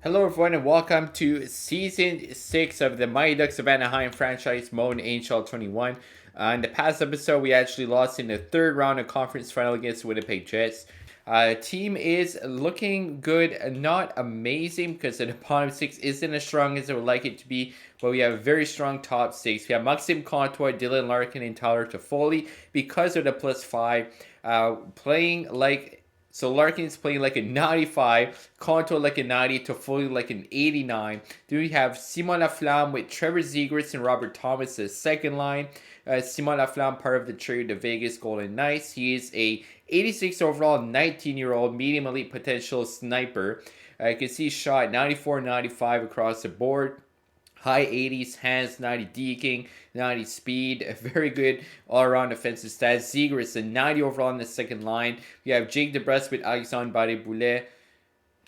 Hello, everyone, and welcome to Season 6 of the Mighty Ducks of Anaheim franchise mode in NHL 21. In the past episode, we actually lost in the third round of conference final against the Winnipeg Jets. Team is looking good, not amazing because the bottom six isn't as strong as I would like it to be, but we have a very strong top six. We have Maxim Contour, Dylan Larkin, and Tyler Toffoli because of the +5, playing like so Larkin's playing like a 95, Conto like a 90, Toffoli like an 89. Then we have Simon Laflamme with Trevor Zegras and Robert Thomas as second line. Simon Laflamme, part of the trade to Vegas Golden Knights. He is a 86 overall, 19-year-old medium elite potential sniper. You can see shot 94, 95 across the board. High 80s, hands, 90 deking, 90 speed, very good all-around offensive stats. Zegras, a 90 overall in the second line. We have Jake DeBrusk with Alexandre Barré-Boulet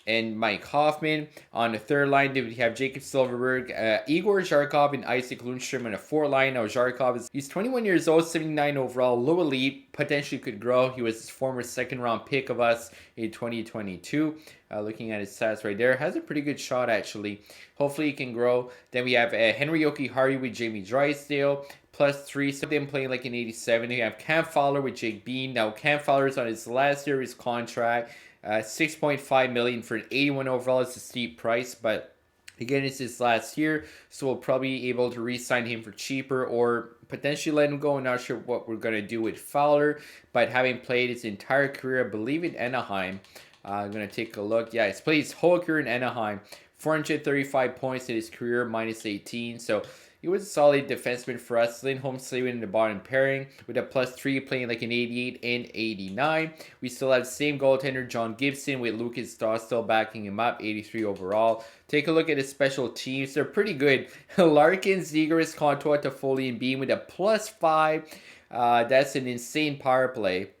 and Mike Hoffman. On the third line, we have Jacob Silverberg, Igor Zharkov, and Isaac Lundstrom on a fourth line. Now, Zharkov he's 21 years old, 79 overall, low elite, potentially could grow. He was his former second-round pick of us in 2022. Looking at his stats right there, has a pretty good shot, actually. Hopefully, he can grow. Then we have Henry Jokiharju with Jamie Drysdale. +3, some of them playing like an 87. We have Cam Fowler with Jake Bean. Now, Cam Fowler is on his last year of his contract. $6.5 million for an 81 overall is a steep price, but again, it's his last year, so we'll probably be able to re-sign him for cheaper or potentially let him go. I'm not sure what we're going to do with Fowler, but having played his entire career, I believe, in Anaheim, I'm going to take a look. Yeah, he's played his whole career in Anaheim. 435 points in his career, -18. So he was a solid defenseman for us. Lindholm Slavin in the bottom pairing with a +3, playing like an 88 and 89. We still have the same goaltender, John Gibson, with Lucas Daw still backing him up, 83 overall. Take a look at his special teams. They're pretty good. Larkin, Zegras, Contour, Toffoli, and Beam with a +5. That's an insane power play.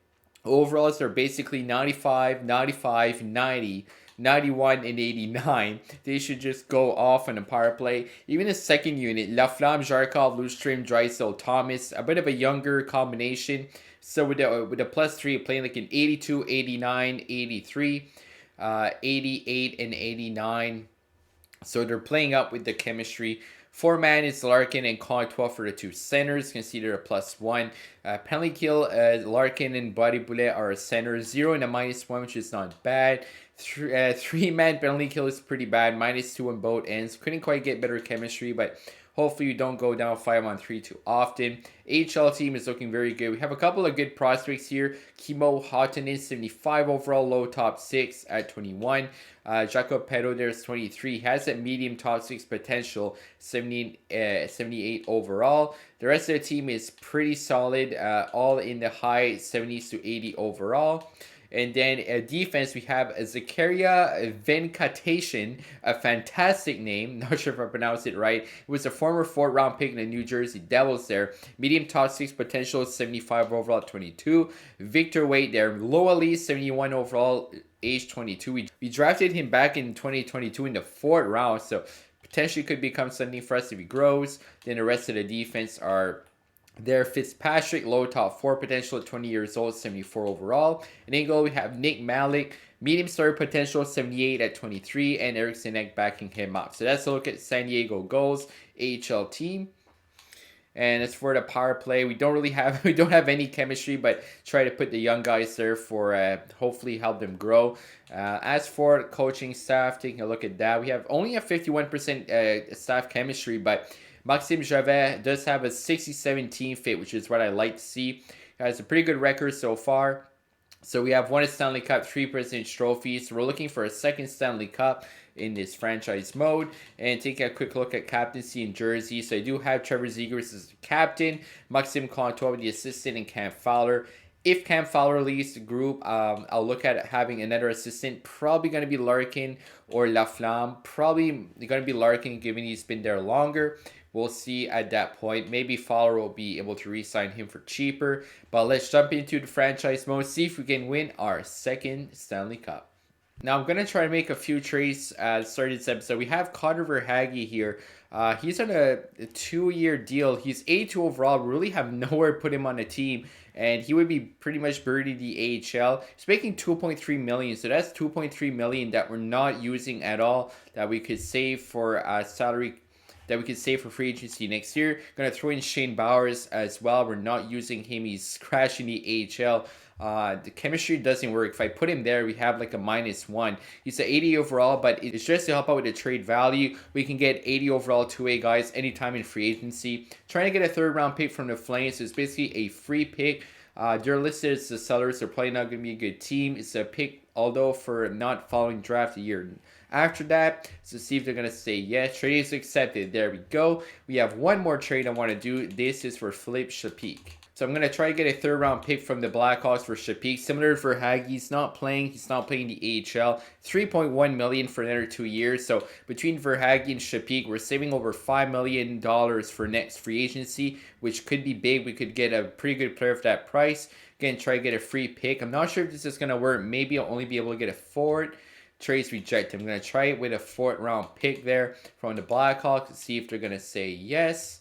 Overalls are basically 95, 95, 90. 91 and 89. They should just go off on a power play. Even the second unit, Laflamme, Zharkov, Lundstrom, Drysdale, Thomas, a bit of a younger combination. So with a +3, playing like an 82, 89, 83, 88, and 89. So they're playing up with the chemistry. Four-man is Larkin and Contour for the two centers, considered a +1. Penalty kill, Larkin and Barré-Boulet are a center. 0 and a -1, which is not bad. Three-man penalty kill is pretty bad. -2 on both ends. Couldn't quite get better chemistry, but hopefully you don't go down 5-on-3 too often. AHL team is looking very good. We have a couple of good prospects here. Kimmo Hottonen, 75 overall, low top 6 at 21. Jacob Perreault there's 23. Has that medium top 6 potential, 78 overall. The rest of the team is pretty solid, all in the high 70s to 80 overall. And then defense, we have Zakaria Venkatation, a fantastic name. Not sure if I pronounced it right. He was a former 4th-round pick in the New Jersey Devils there. Medium top 6 potential, 75 overall at 22. Victor Wade there, low elite, 71 overall, age 22. We drafted him back in 2022 in the 4th round, so potentially could become something for us if he grows. Then the rest of the defense are there. Fitzpatrick, low top 4 potential at 20 years old, 74 overall. In Angle, we have Nick Malik, medium star potential, 78 at 23, and Eric Sinek backing him up. So that's a look at San Diego Gulls AHL team. And as for the power play, we don't have any chemistry, but try to put the young guys there for hopefully help them grow. As for coaching staff, taking a look at that, we have only a 51% staff chemistry, but Maxime Javert does have a 67 team fit, which is what I like to see. He has a pretty good record so far. So we have won a Stanley Cup, 3 President's trophies. So we're looking for a second Stanley Cup in this franchise mode. And take a quick look at captaincy and jersey. So I do have Trevor Zegras as the captain, Maxime Contour the assistant, and Cam Fowler. If Cam Fowler leaves the group, I'll look at having another assistant. Probably going to be Larkin or Laflamme. Probably going to be Larkin, given he's been there longer. We'll see at that point. Maybe Fowler will be able to re-sign him for cheaper. But let's jump into the franchise mode. See if we can win our second Stanley Cup. Now I'm gonna try to make a few trades starting this episode. We have Connor Verhaggi here. He's on a 2-year deal. He's 82 overall. We really have nowhere to put him on a team, and he would be pretty much buried in the AHL. He's making 2.3 million, so that's 2.3 million that we're not using at all. That we could save for salary. That we could save for free agency next year. Gonna throw in Shane Bowers as well. We're not using him. He's crashing the AHL. The chemistry doesn't work. If I put him there, we have like a -1. He's an 80 overall, but it's just to help out with the trade value. We can get 80 overall 2A guys anytime in free agency. Trying to get a 3rd round pick from the Flames. It's basically a free pick. They're listed as the sellers. They're probably not going to be a good team. It's a pick, although for not following draft a year after that. So see if they're going to say yes. Trade is accepted. There we go. We have one more trade I want to do. This is for Philippe Chapik. So I'm going to try to get a 3rd round pick from the Blackhawks for Chapik. Similar to Verhaggi, he's not playing the AHL. 3.1 million for another 2 years. So between Verhaggi and Chapik, we're saving over $5 million for next free agency, which could be big. We could get a pretty good player for that price. Again, try to get a free pick. I'm not sure if this is going to work. Maybe I'll only be able to get a forward. Trades rejected. I'm going to try it with a 4th round pick there from the Blackhawks to see if they're going to say yes.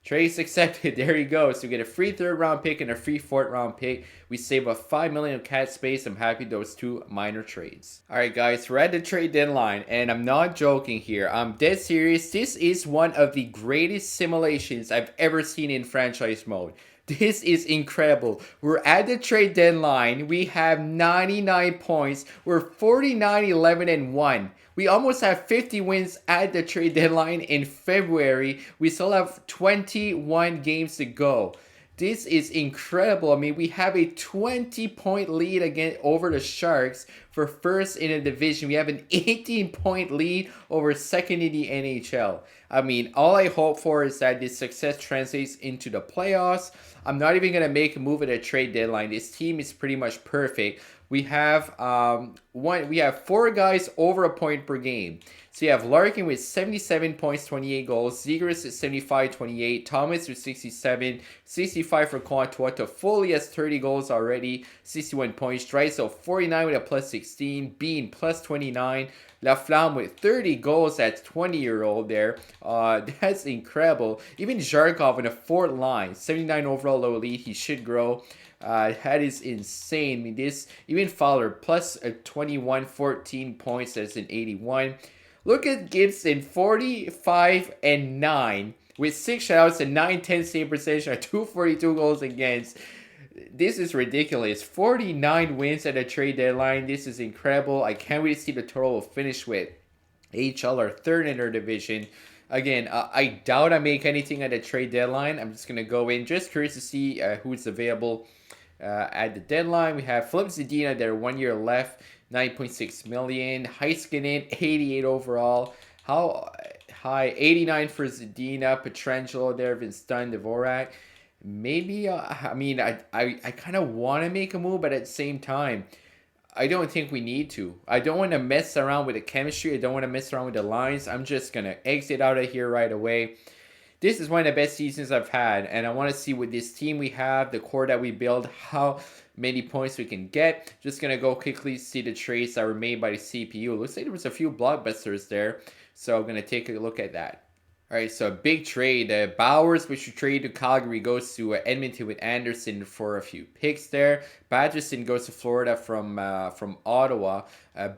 Trades accepted. There you go. So we get a free 3rd round pick and a free 4th round pick. We save about $5 million of cap space. I'm happy those 2 minor trades. Alright guys, we're at the trade deadline, and I'm not joking here. I'm dead serious. This is one of the greatest simulations I've ever seen in franchise mode. This is incredible. We're at the trade deadline. We have 99 points. We're 49, 11, and 1. We almost have 50 wins at the trade deadline in February. We still have 21 games to go. This is incredible. I mean, we have a 20-point lead again over the Sharks for first in the division. We have an 18-point lead over second in the NHL. I mean, all I hope for is that this success translates into the playoffs. I'm not even going to make a move at a trade deadline. This team is pretty much perfect. We have 4 guys over a point per game. So you have Larkin with 77 points, 28 goals. Zegras at 75, 28. Thomas with 67. 65 for Quantuata. Foley has 30 goals already. 61 points. Drysdale 49 with a +16. Bean +29. Laflamme with 30 goals. That's 20-year-old there. That's incredible. Even Zharkov in a 4th line. 79 overall low lead. He should grow. That is insane. I mean, this, even Fowler, plus a 21, 14 points. That's an 81. Look at Gibson, 45 and 9 with 6 shutouts and 9-10 save percentage and 242 goals against. This is ridiculous. 49 wins at the trade deadline. This is incredible. I can't wait to see the total will finish with. AHL are 3rd in their division. Again, I doubt I make anything at the trade deadline. I'm just going to go in. Just curious to see who's available at the deadline. We have Philip Zadina there, 1 year left. 9.6 million. Heiskanen, 88 overall. How high? 89 for Zadina. Pietrangelo there, Vince Dunn, Dvorak. Maybe, I mean, I kind of want to make a move, but at the same time, I don't think we need to. I don't want to mess around with the chemistry. I don't want to mess around with the lines. I'm just going to exit out of here right away. This is one of the best seasons I've had, and I want to see with this team we have, the core that we build, how many points we can get. Just going to go quickly see the trades that were made by the CPU. Looks like there was a few blockbusters there, so I'm going to take a look at that. Alright, so a big trade. Bowers, which we traded to Calgary, goes to Edmonton with Anderson for a few picks there. Patterson goes to Florida from Ottawa.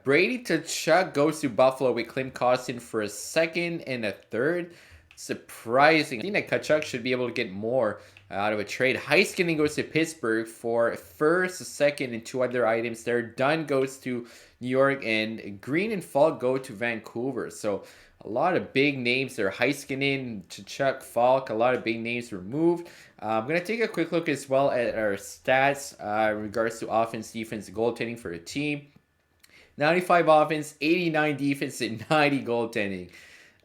Brady Tkachuk goes to Buffalo with Klim Kostin for a 2nd and a 3rd. Surprising. I think that Tkachuk should be able to get more out of a trade. Heiskanen goes to Pittsburgh for 1st, a 2nd, and 2 other items there. Dunn goes to New York, and Green and Falk go to Vancouver. So a lot of big names there. Heiskanen, Tkachuk, Falk, a lot of big names removed. I'm going to take a quick look as well at our stats in regards to offense, defense, goaltending for the team. 95 offense, 89 defense, and 90 goaltending.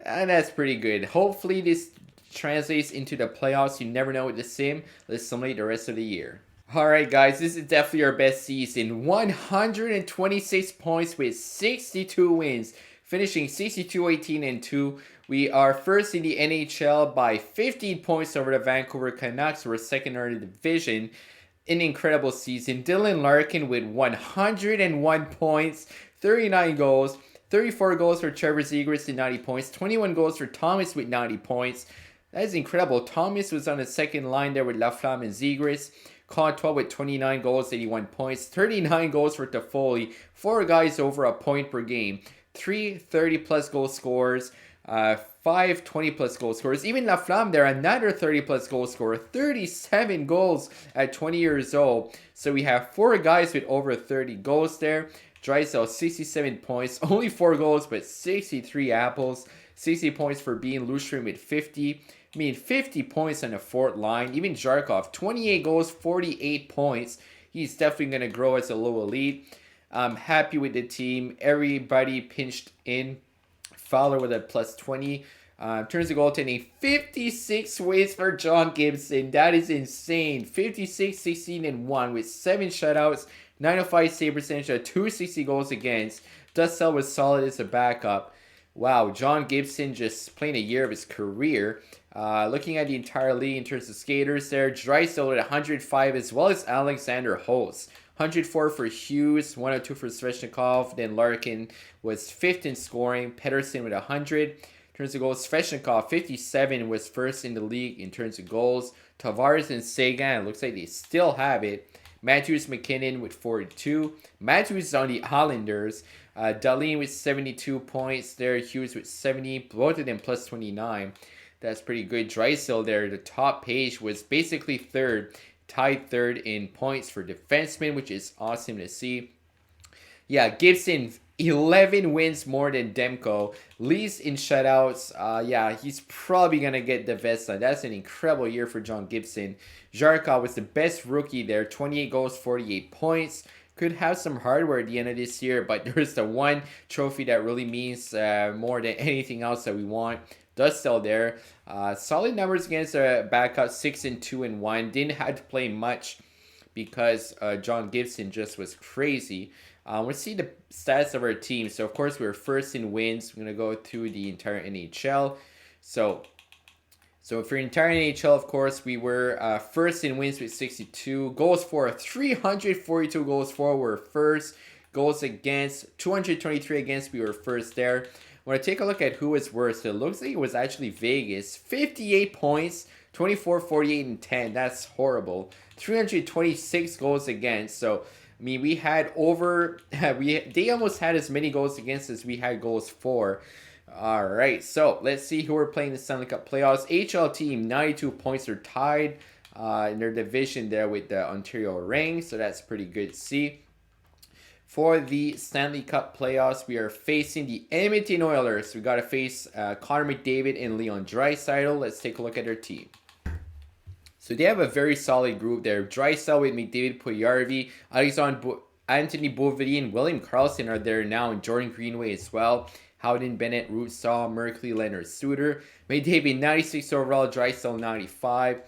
And that's pretty good. Hopefully this translates into the playoffs. You never know with the sim. Let's simulate the rest of the year. Alright guys, this is definitely our best season. 126 points with 62 wins. Finishing 62, 18, and 2. We are first in the NHL by 15 points over the Vancouver Canucks. We're 2nd in the division. An incredible season. Dylan Larkin with 101 points, 39 goals. 34 goals for Trevor Zegras with 90 points. 21 goals for Thomas with 90 points. That is incredible. Thomas was on the second line there with Laflamme and Zegras. Contois with 29 goals, 81 points. 39 goals for Toffoli. 4 guys over a point per game. 3 30-plus goal scorers. 5 20-plus goal scorers. Even Laflamme there, another 30-plus goal scorer. 37 goals at 20 years old. So we have 4 guys with over 30 goals there. Draisaitl, 67 points. Only 4 goals, but 63 apples. 60 points for Bean. Lustrom with 50. 50 points on the fourth line. Even Jarkov, 28 goals, 48 points. He's definitely going to grow as a low elite. I'm happy with the team. Everybody pinched in. Fowler with a plus 20. Turns the goaltending, 56 wins for John Gibson. That is insane. 56, 16, and 1 with 7 shutouts, 905 save percentage, 260 goals against. Dussel was solid as a backup. Wow, John Gibson just playing a year of his career. Looking at the entire league in terms of skaters there, Draisaitl at 105 as well as Alexander Holtz. 104 for Hughes, 102 for Svechnikov. Then Larkin was 5th in scoring. Pettersson with 100. In terms of goals, Svechnikov, 57, was first in the league in terms of goals. Tavares and Sagan, looks like they still have it. Matthews McKinnon with 42. Matthews on the Islanders. Dahlin with 72 points there. Hughes with 70. Both of them plus 29. That's pretty good. Draisaitl there, the top page, was basically third. Tied third in points for defensemen, which is awesome to see. Yeah, Gibson, 11 wins more than Demko. Least in shutouts. Yeah, he's probably going to get the Vezina. That's an incredible year for John Gibson. Jarkov was the best rookie there. 28 goals, 48 points. Could have some hardware at the end of this year, but there's the one trophy that really means more than anything else that we want. Dussel there. Solid numbers against a backup, 6 and 2 and 1. Didn't have to play much because John Gibson just was crazy. Let's see the stats of our team. So, of course, we were first in wins. We're going to go through the entire NHL. So for the entire NHL, of course, we were first in wins with 62. Goals for, 342 goals for, were first. Goals against, 223 against, we were first there. When I take a look at who was worst, it looks like it was actually Vegas. 58 points, 24, 48, and 10. That's horrible. 326 goals against. So, I mean, we had over... they almost had as many goals against as we had goals for. All right, so let's see who we're playing in the Stanley Cup Playoffs. HL team, 92 points. Are tied in their division there with the Ontario Reign. So that's pretty good to see. For the Stanley Cup Playoffs, we are facing the Edmonton Oilers. We got to face Connor McDavid and Leon Draisaitl. Let's take a look at their team. So they have a very solid group there. Draisaitl with McDavid, Puyarvi, Anthony Beauvillier, and William Karlsson are there now, and Jordan Greenway as well. Howden, Bennett, Rootsaw, Merkley, Leonard, Suter. McDavid 96 overall, Draisaitl 95.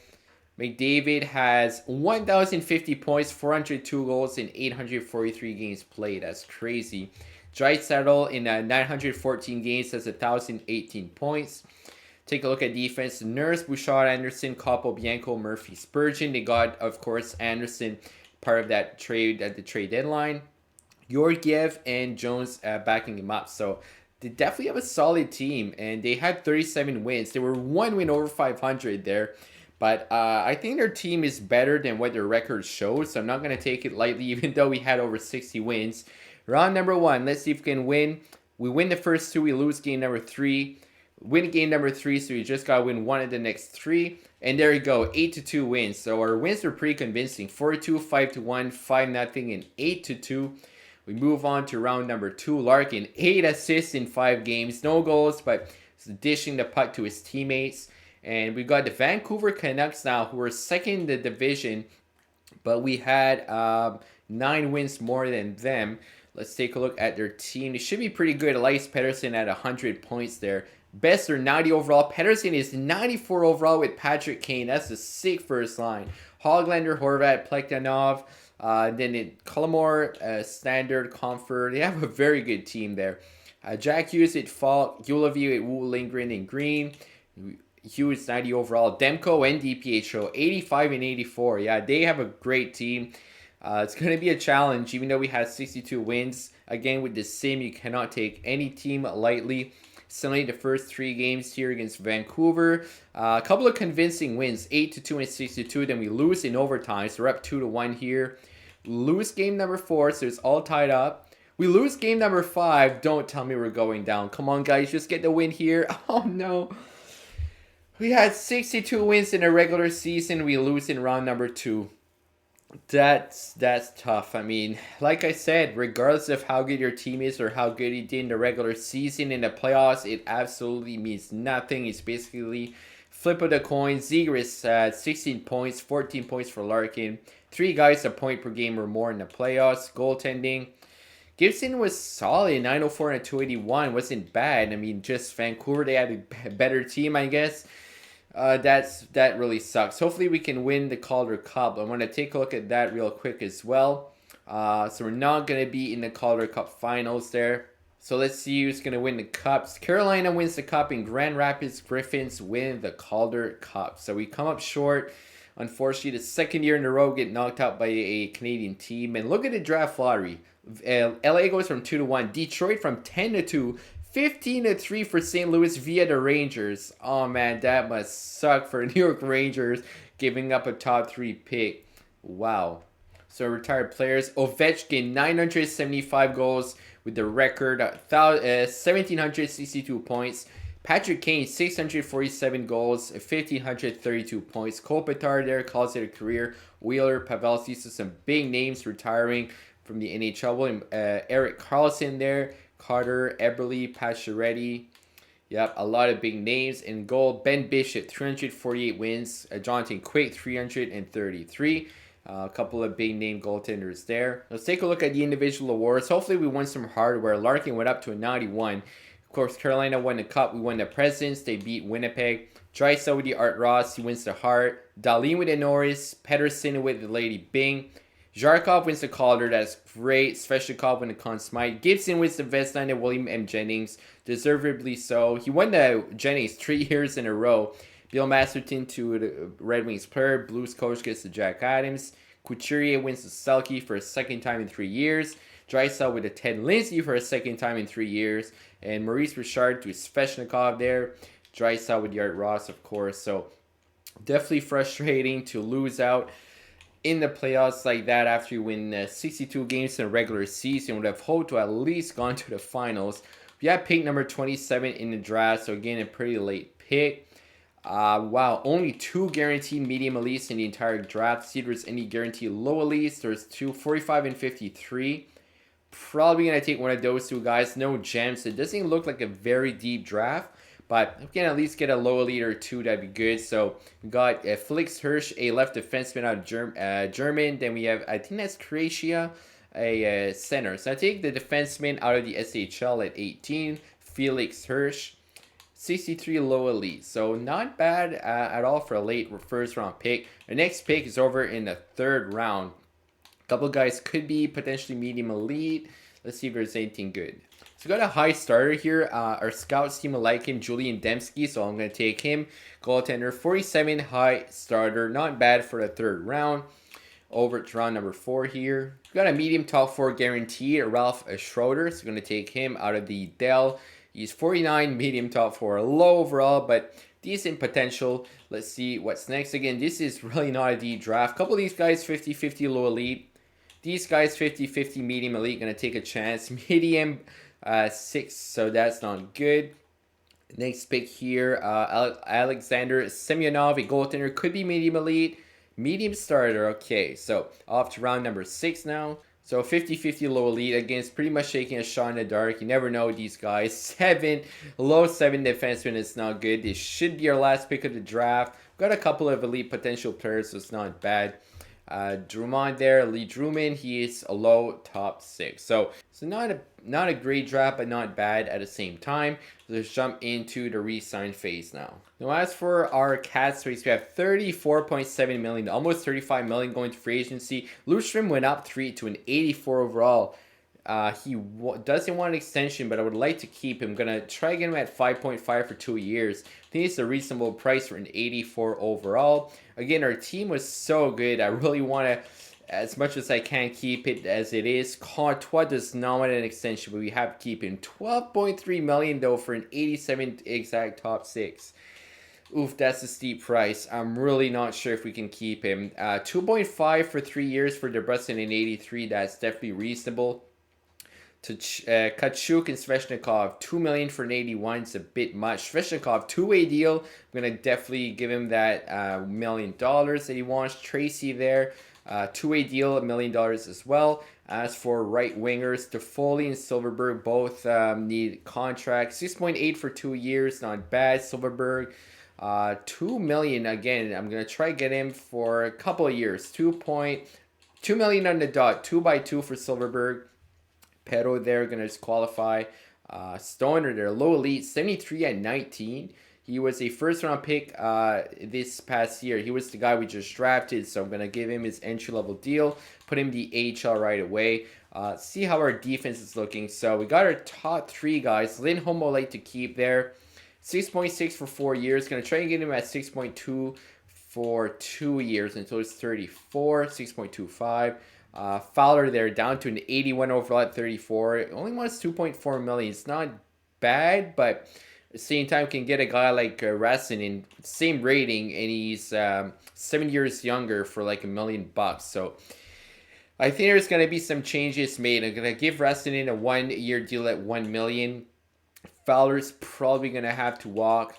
McDavid has 1,050 points, 402 goals in 843 games played. That's crazy. Draisaitl in 914 games has 1,018 points. Take a look at defense. Nurse, Bouchard, Anderson, Koppel, Bianco, Murphy, Spurgeon. They got, of course, Anderson, part of that trade at the trade deadline. Georgiev and Jones backing him up. So they definitely have a solid team, and they had 37 wins. They were 1 win over 500 there. But I think their team is better than what their record shows, so I'm not going to take it lightly, even though we had over 60 wins. Round number 1, let's see if we can win. We win the first 2, we lose game number 3. Win game number 3, so we just got to win 1 of the next 3. And there you go, 8-2 wins. So our wins were pretty convincing. 4-2, 5-1, 5-0, and 8-2. We move on to round number 2. Larkin, 8 assists in 5 games. No goals, but dishing the puck to his teammates. And we got the Vancouver Canucks now, who are second in the division, but we had 9 wins more than them. Let's take a look at their team. They should be pretty good. Elias Pettersson at 100 points there. Best are 90 overall. Pettersson is 94 overall with Patrick Kane. That's a sick first line. Hoglander, Horvat, Plekhanov, then Cullimore, Standard, Comfort. They have a very good team there. Jack Hughes at Falk, Ulaview at Wu, Lindgren, and Green. Hughes 90 overall. Demko and DPHO 85 and 84. Yeah, they have a great team. It's going to be a challenge, even though we had 62 wins. Again, with the sim, you cannot take any team lightly. Suddenly, the first 3 games here against Vancouver, a couple of convincing wins, 8-2 and 6-2. Then we lose in overtime, so we're up 2-1 here. Lose game number 4, so it's all tied up. We lose game number 5. Don't tell me we're going down. Come on, guys, just get the win here. Oh no. We had 62 wins in a regular season. We lose in round number 2. That's tough. I mean, like I said, regardless of how good your team is or how good you did in the regular season, in the playoffs, it absolutely means nothing. It's basically flip of the coin. Zegras 16 points, 14 points for Larkin. 3 guys a point per game or more in the playoffs. Goaltending. Gibson was solid, 904 and 281. Wasn't bad. I mean, just Vancouver, they had a better team, I guess. That really sucks. Hopefully we can win the Calder Cup. I want to take a look at that real quick as well. So we're not going to be in the Calder Cup finals there. So let's see who's going to win the Cups. Carolina wins the Cup and Grand Rapids Griffins win the Calder Cup. So we come up short. Unfortunately, the second year in a row get knocked out by a Canadian team. And look at the draft lottery. LA goes from 2-1. Detroit from 10-2. 15-3 for St. Louis via the Rangers. Oh man, that must suck for New York Rangers giving up a top 3 pick. Wow. So retired players. Ovechkin, 975 goals with the record, 1,762 points. Patrick Kane, 647 goals, 1,532 points. Kopitar there calls it a career. Wheeler, Pavelski, so some big names retiring from the NHL. Eric Carlson there. Carter, Eberle, Pacioretty. Yep, a lot of big names. In goal, Ben Bishop, 348 wins. Jonathan Quick, 333. A couple of big name goaltenders there. Let's take a look at the individual awards. Hopefully we won some hardware. Larkin went up to a 91. Of course, Carolina won the Cup. We won the Presidents. They beat Winnipeg. Draisaitl with the Art Ross. He wins the Hart. Dahlin with the Norris. Pedersen with the Lady Byng. Zharkov wins the Calder. That's great. Svechnikov wins the Conn Smythe. Gibson wins the Vezina and William M. Jennings. Deservedly so. He won the Jennings 3 years in a row. Bill Masterton to the Red Wings player. Blues coach gets the Jack Adams. Couturier wins the Selke for a second time in 3 years. Draisaitl with the Ted Lindsay for a second time in 3 years. And Maurice Richard to Svechnikov there. Draisaitl with the Art Ross, of course. So definitely frustrating to lose out in the playoffs like that after you win 62 games in a regular season. Would have hoped to at least gone to the finals. We have pick number 27 in the draft, so again a pretty late pick. Wow, only 2 guaranteed medium elites in the entire draft. See if there's any guaranteed low elites. There's 2, 45 and 53. Probably going to take one of those 2 guys. No gems. It doesn't look like a very deep draft. But we can at least get a low elite or 2. That'd be good. So we got Felix Hirsch, a left defenseman out of German. Then we have, I think that's Croatia, a center. So I take the defenseman out of the SHL at 18. Felix Hirsch. 63 low elite. So not bad at all for a late first round pick. The next pick is over in the 3rd round. A couple guys could be potentially medium elite. Let's see if there's anything good. So we got a high starter here. Our scouts seem to like him, Julian Dembski, so I'm going to take him. Goaltender, 47 high starter. Not bad for the 3rd round. Over to round number 4 here. We got a medium top 4 guaranteed, Ralph Schroeder. So we're going to take him out of the Dell. He's 49, medium top 4. Low overall, but decent potential. Let's see what's next. Again, this is really not a deep draft. A couple of these guys, 50-50 low elite. These guys, 50-50 medium elite. Going to take a chance. Medium 6, so that's not good. Next pick here, Alexander Semyonov, a goaltender, could be medium elite, medium starter. Okay, so off to round number 6 now. So 50-50 low elite. Again, it's pretty much shaking a shot in the dark. You never know with these guys. Low 7 defenseman is not good. This should be our last pick of the draft. Got a couple of elite potential players, so it's not bad. Drummond there, Lee Drummond, he is a low top 6. So not a great draft, but not bad at the same time. Let's jump into the resign phase now. Now as for our cap space, we have $34.7 million, almost $35 million going to free agency. Lundstrom went up 3 to an 84 overall. He doesn't want an extension, but I would like to keep him. I'm going to try again at 5.5 for 2 years. I think it's a reasonable price for an 84 overall. Again, our team was so good. I really want as much as I can keep it as it is. Courtois does not want an extension, but we have to keep him. 12.3 million though for an 87 exact top 6. Oof, that's a steep price. I'm really not sure if we can keep him. 2.5 for 3 years for DeBrusson in 83. That's definitely reasonable. To Kachuk and Sveshnikov, 2 million for an 81 is a bit much. Sveshnikov, two-way deal. I'm gonna definitely give him that $1 million that he wants. Tracy there, two-way deal, $1 million as well. As for right wingers, Toffoli and Silverberg both need contracts. 6.8 for 2 years, not bad. Silverberg, 2 million again. I'm gonna try get him for a couple of years. 2 million on the dot. 2x2 for Silverberg. Pero there gonna disqualify. Stoner there, low elite, 73 at 19. He was a first round pick this past year. He was the guy we just drafted, so I'm gonna give him his entry level deal. Put him the AHL right away. See how our defense is looking. So we got our top 3 guys. Lindholm will like to keep there. 6.6 for 4 years. Gonna try and get him at 6.2 for 2 years until he's 34. 6.25. Fowler there down to an 81 overall at 34. It only wants 2.4 million. It's not bad, but at the same time can get a guy like Rasin in same rating, and he's 7 years younger for like $1 million. So I think there's gonna be some changes made. I'm gonna give Rasin in a 1 year deal at 1 million. Fowler's probably gonna have to walk.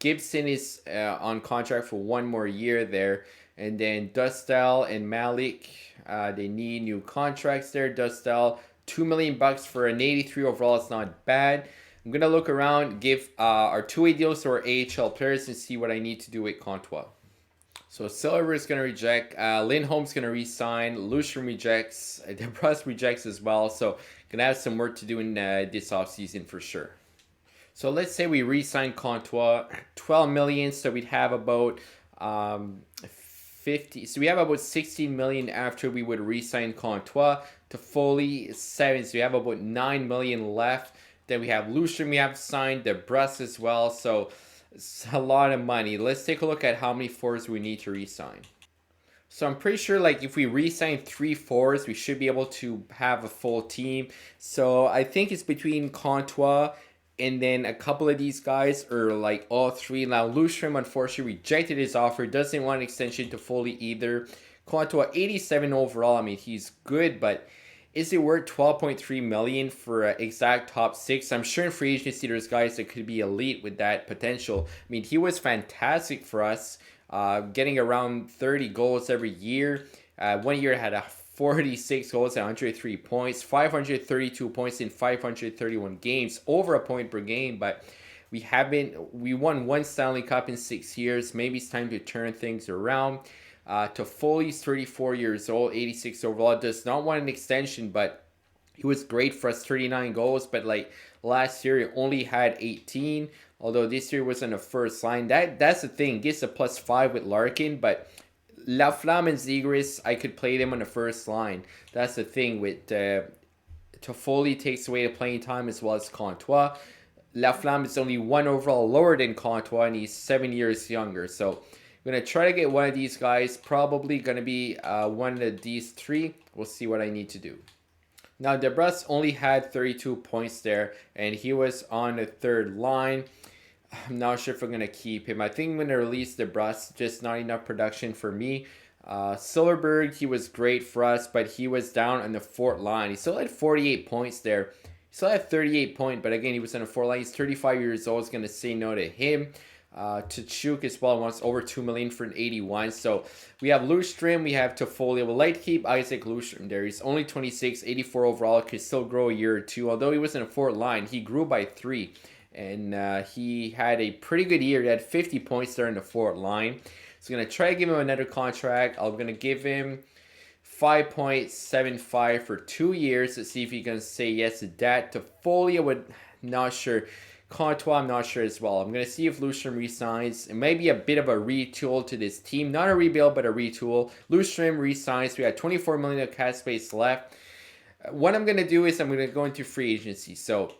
Gibson is on contract for 1 more year there. And then Dustel and Malik, they need new contracts there. Dustel, $2 million for an 83 overall. It's not bad. I'm going to look around, give our two-way deals to our AHL players and see what I need to do with Courtois. So Silver is going to reject. Lindholm's going to re-sign. Lucian rejects. DeBrus rejects as well. So going to have some work to do in this offseason for sure. So let's say we re-sign Courtois, 12 million. So we'd have about 50. So we have about 16 million after we would re-sign Courtois. Toffoli 7. So we have about 9 million left. Then we have Lucian we have signed, DeBrus as well. So it's a lot of money. Let's take a look at how many forwards we need to re-sign. So I'm pretty sure like if we re-sign 3 forwards, we should be able to have a full team. So I think it's between Courtois and then a couple of these guys, or like all 3. Now, Lundstrom unfortunately rejected his offer. Doesn't want an extension to Foley either. Courtois, 87 overall. I mean, he's good, but is it worth 12.3 million for an exact top 6? I'm sure in free agency there's guys that could be elite with that potential. I mean, he was fantastic for us, getting around 30 goals every year. 1 year had a 46 goals and 103 points, 532 points in 531 games, over a point per game. But we won 1 Stanley Cup in 6 years. Maybe it's time to turn things around. Toffoli's 34 years old, 86 overall, does not want an extension, but he was great for us, 39 goals. But like last year, he only had 18, although this year was on the first line. That's the thing, gets a +5 with Larkin, but Laflamme and Zegras, I could play them on the first line. That's the thing with Toffoli takes away the playing time as well as Courtois. Laflamme is only 1 overall lower than Courtois, and he's 7 years younger. So I'm going to try to get one of these guys. Probably going to be one of these 3. We'll see what I need to do. Now, DeBrus only had 32 points there, and he was on the 3rd line. I'm not sure if I'm going to keep him. I think I'm going to release DeBrus. Just not enough production for me. Silverberg, he was great for us, but he was down on the 4th line. He still had 48 points there. He still had 38 points, but again, he was on the 4th line. He's 35 years old. It's going to say no to him. Tchuk as well wants over 2 million for an 81. So we have Lundstrom, we have Toffoli. We'll like to keep Isaac Lundstrom there. He's only 26, 84 overall. Could still grow a year or 2. Although he was in a 4th line, he grew by 3. And he had a pretty good year. He had 50 points there in the 4th line. So I'm going to try to give him another contract. I'm going to give him 5.75 for 2 years to see if he can say yes to that. Toffoli, not sure. Courtois, I'm not sure as well. I'm going to see if Lundstrom resigns. It may be a bit of a retool to this team. Not a rebuild, but a retool. Lundstrom resigns. We have 24 million of cap space left. What I'm going to do is I'm going to go into free agency. So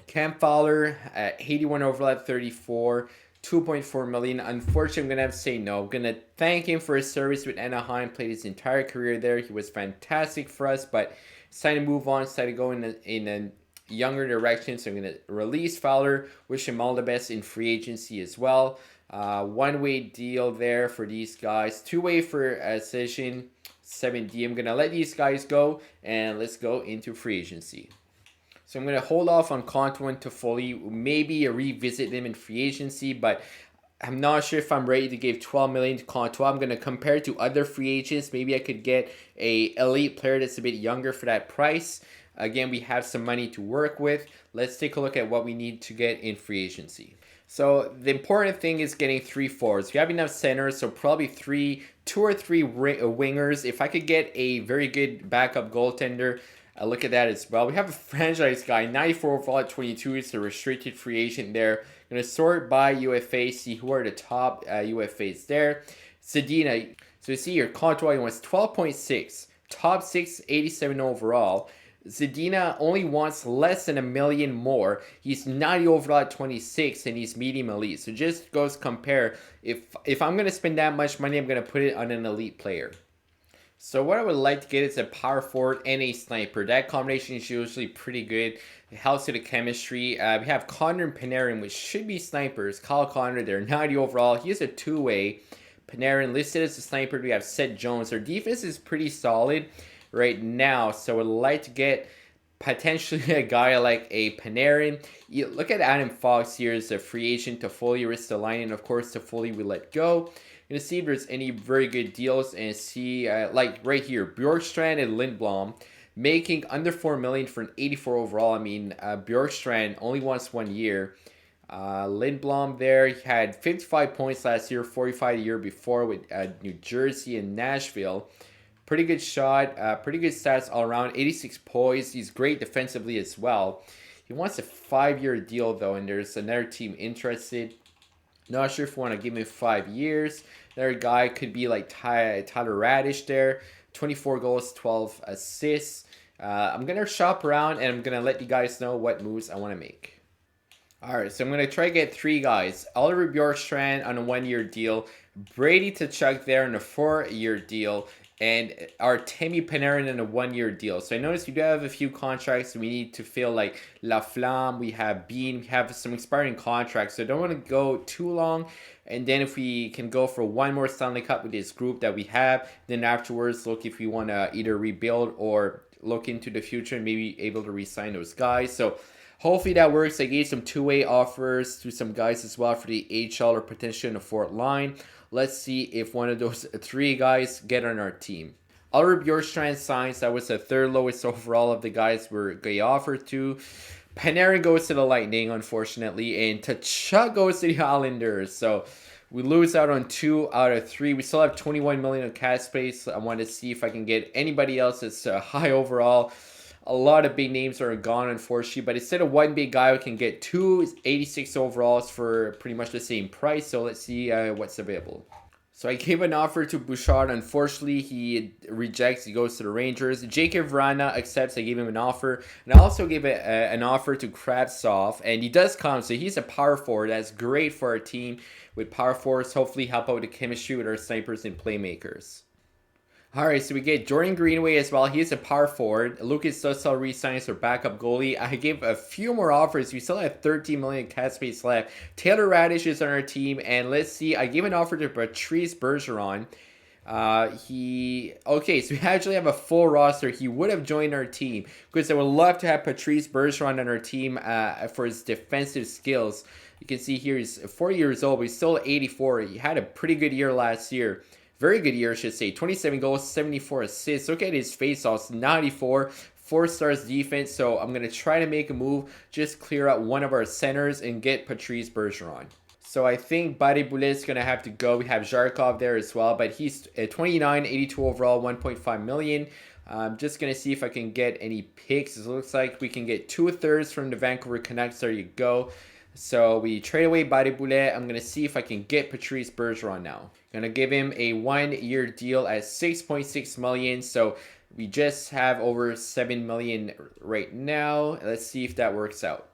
Cam Fowler at 81 overall at 34. 2.4 million. Unfortunately, I'm gonna have to say no. I'm gonna thank him for his service with Anaheim. Played his entire career there. He was fantastic for us, but decided to move on. Decided to go in a younger direction. So I'm gonna release Fowler. Wish him all the best in free agency as well. One-way deal there for these guys. Two-way for Session 7D. I'm gonna let these guys go, and let's go into free agency. So I'm going to hold off on Contour and Toffoli, maybe revisit them in free agency, but I'm not sure if I'm ready to give 12 million to Contour. I'm going to compare it to other free agents. Maybe I could get a elite player that's a bit younger for that price. Again, we have some money to work with. Let's take a look at what we need to get in free agency. So the important thing is getting 3 forwards. We have enough centers, so probably two or three wingers. If I could get a very good backup goaltender, look at that as well. We have a franchise guy, 94 overall at 22. It's a restricted free agent there. Going to sort by UFA, see who are the top UFAs there. Zadina. So you see here, Contour wants 12.6. Top 6, 87 overall. Zadina only wants less than $1 million more. He's 90 overall at 26, and he's medium elite. So just goes compare. If I'm going to spend that much money, I'm going to put it on an elite player. So what I would like to get is a power forward and a sniper. That combination is usually pretty good. It helps with the chemistry. We have Connor and Panarin, which should be snipers. Kyle Connor, they're 90 overall. He's a two-way. Panarin listed as a sniper. We have Seth Jones. Our defense is pretty solid right now. So I would like to get potentially a guy like a Panarin. You look at Adam Fox here as a free agent. Toffoli risks the line, and of course Toffoli we let go. Gonna see if there's any very good deals and see like right here, Bjorkstrand and Lindblom making under 4 million for an 84 overall. I mean, Bjorkstrand only wants 1 year. Lindblom there, he had 55 points last year, 45 the year before with New Jersey and Nashville. Pretty good shot, pretty good stats all around. 86 poise. He's great defensively as well. He wants a 5-year deal though, and there's another team interested. Not sure if we want to give him 5 years. Another guy could be like Tyler Radish there. 24 goals, 12 assists. I'm going to shop around, and I'm going to let you guys know what moves I want to make. Alright, so I'm going to try to get 3 guys. Oliver Bjorkstrand on a 1-year deal. Brady Tkachuk there on a 4-year deal. And Artemi Panarin in a 1-year deal. So I noticed we do have a few contracts we need to fill, like La Flamme, we have Bean, we have some expiring contracts. So I don't want to go too long. And then if we can go for one more Stanley Cup with this group that we have, then afterwards look if we want to either rebuild or look into the future and maybe able to re-sign those guys. So hopefully that works. I gave some two-way offers to some guys as well for the AHL or potentially in the fourth line. Let's see if one of those 3 guys get on our team. Oliver Bjorkstrand signs. That was the 3rd lowest overall of the guys we're going to offer to. Panarin goes to the Lightning, unfortunately. And Tkachuk goes to the Islanders. So we lose out on 2 out of 3. We still have 21 million of cap space. I want to see if I can get anybody else that's high overall. A lot of big names are gone, unfortunately. But instead of one big guy, we can get 2 86 overalls for pretty much the same price. So let's see what's available. So I gave an offer to Bouchard. Unfortunately, he rejects. He goes to the Rangers. Jacob Vrana accepts. I gave him an offer. And I also gave an offer to Kravtsov. And he does come. So he's a power forward. That's great for our team with power forwards. Hopefully help out with the chemistry with our snipers and playmakers. Alright, so we get Jordan Greenway as well. He is a power forward. Lucas Dussel re-signs for backup goalie. I gave a few more offers. We still have 13 million cap space left. Taylor Radish is on our team. And let's see, I gave an offer to Patrice Bergeron. So we actually have a full roster. He would have joined our team because I would love to have Patrice Bergeron on our team for his defensive skills. You can see here he's 4 years old, but he's still 84. He had a pretty good year last year. Very good year, I should say. 27 goals, 74 assists. Look at his faceoffs, 94. 4 stars defense. So I'm going to try to make a move. Just clear out one of our centers and get Patrice Bergeron. So I think Barré-Boulet is going to have to go. We have Zharkov there as well. But he's 29, 82 overall, 1.5 million. I'm just going to see if I can get any picks. It looks like we can get 2/3 from the Vancouver Canucks. There you go. So we trade away Barré-Boulet. I'm going to see if I can get Patrice Bergeron now. Going to give him a 1-year deal at 6.6 million. So we just have over 7 million right now. Let's see if that works out.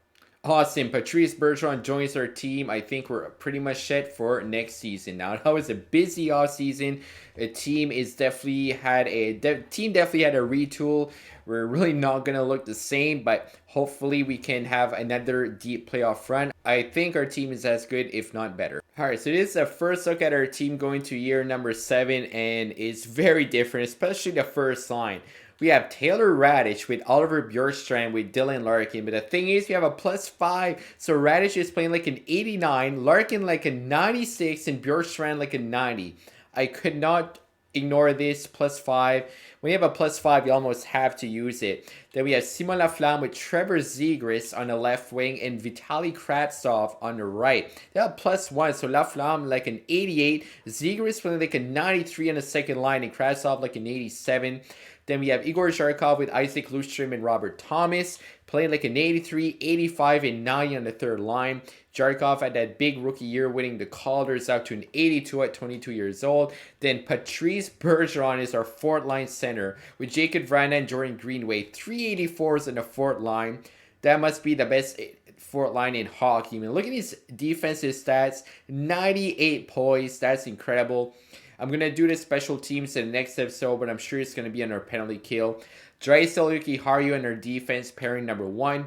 Awesome. Patrice Bergeron joins our team. I think we're pretty much set for next season. Now, that was a busy off season. The team definitely had a retool. We're really not gonna look the same, but hopefully we can have another deep playoff run. I think our team is as good, if not better. All right, so this is a first look at our team going to year number 7, and it's very different, especially the first line. We have Taylor Raddysh with Oliver Bjorkstrand with Dylan Larkin. But the thing is, we have a +5. So Raddysh is playing like an 89, Larkin like a 96, and Bjorkstrand like a 90. I could not ignore this +5. When you have a +5, you almost have to use it. Then we have Simon Laflamme with Trevor Zegras on the left wing and Vitaly Kravtsov on the right. They have +1, so Laflamme like an 88, Zegras playing like a 93 on the second line, and Kravtsov like an 87. Then we have Igor Zharkov with Isaac Lundstrom and Robert Thomas, playing like an 83, 85, and 90 on the third line. Zharkov had that big rookie year, winning the Calder's out to an 82 at 22 years old. Then Patrice Bergeron is our fourth line center, with Jacob Vrana and Jordan Greenway, 384s in the fourth line. That must be the best fourth line in hockey. I mean, look at his defensive stats, 98 points. That's incredible. I'm going to do the special teams in the next episode, but I'm sure it's going to be on our penalty kill. Draisaitl Jokiharju and our defense pairing number 1.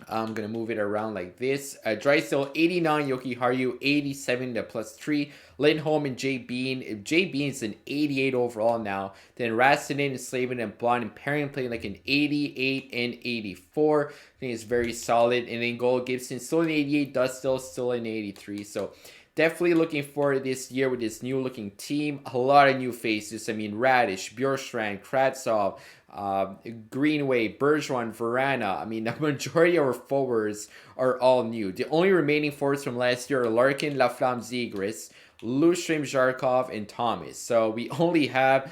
I'm going to move it around like this. Draisaitl 89, Jokiharju 87 to +3. Lindholm and Jay Bean. Jay Bean's an 88 overall now. Then Rastanen and Slavin and Blonde and pairing playing like an 88 and 84. I think it's very solid. And then goal, Gibson still an 88, Dustin still an 83. So definitely looking forward this year with this new looking team. A lot of new faces. I mean, Raddysh, Bjorkstrand, Kravtsov, Greenway, Bergeron, Vrana. I mean, the majority of our forwards are all new. The only remaining forwards from last year are Larkin, Laflamme, Zegras, Lundstrom, Zharkov, and Thomas. So we only have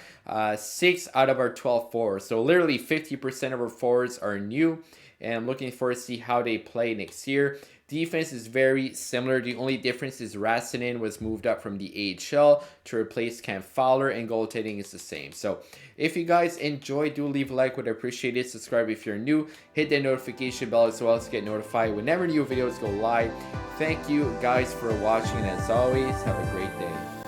6 out of our 12 forwards. So literally 50% of our forwards are new. And I'm looking forward to see how they play next year. Defense is very similar. The only difference is Rastanen was moved up from the AHL to replace Cam Fowler, and goaltending is the same. So if you guys enjoy, do leave a like, would appreciate it. Subscribe if you're new. Hit the notification bell as well to get notified whenever new videos go live. Thank you guys for watching, and as always, have a great day.